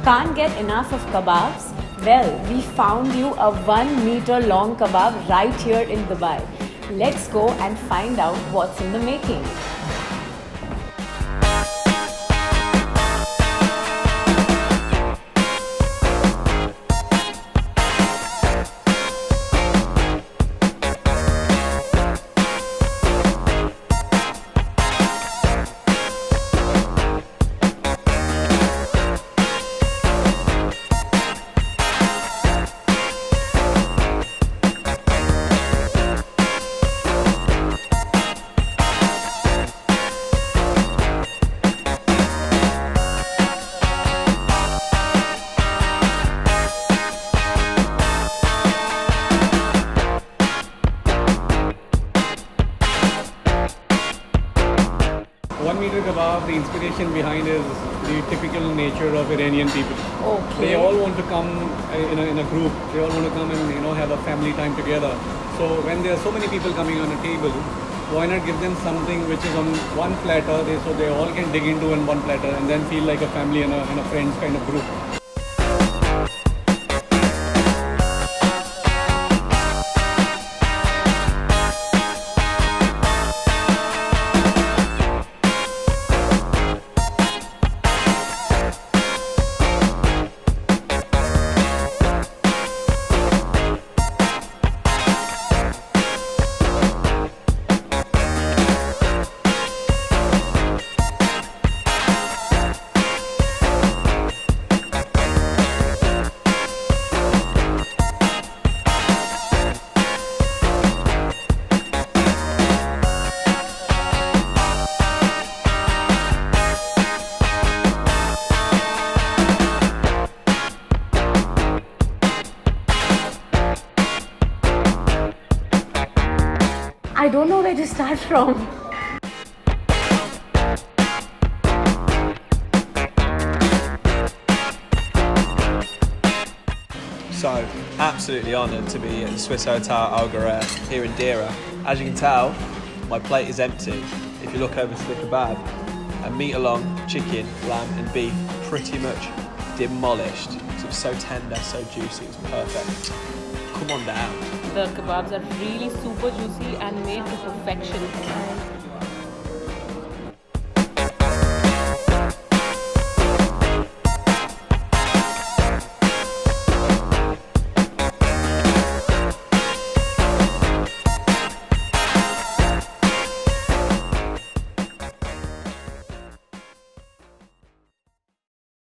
Can't get enough of kebabs? Well, we found you a 1 meter long kebab right here in Dubai. Let's go and find out what's in the making. Meter Kebab, the inspiration behind is the typical nature of Iranian people. Okay. They all want to come in a group. They all want to come and have a family time together. So when there are so many people coming on a table, why not give them something which is on one platter, so they all can dig into in one platter and then feel like a family and a friends kind of group. I don't know where to start from. So, absolutely honoured to be at the Swiss Hotel Al Ghurair here in Deira. As you can tell, my plate is empty. If you look over to the kebab, a meter long chicken, lamb and beef pretty much demolished. It was so tender, so juicy, it was perfect. Come on down. The kebabs are really super juicy and made to perfection. And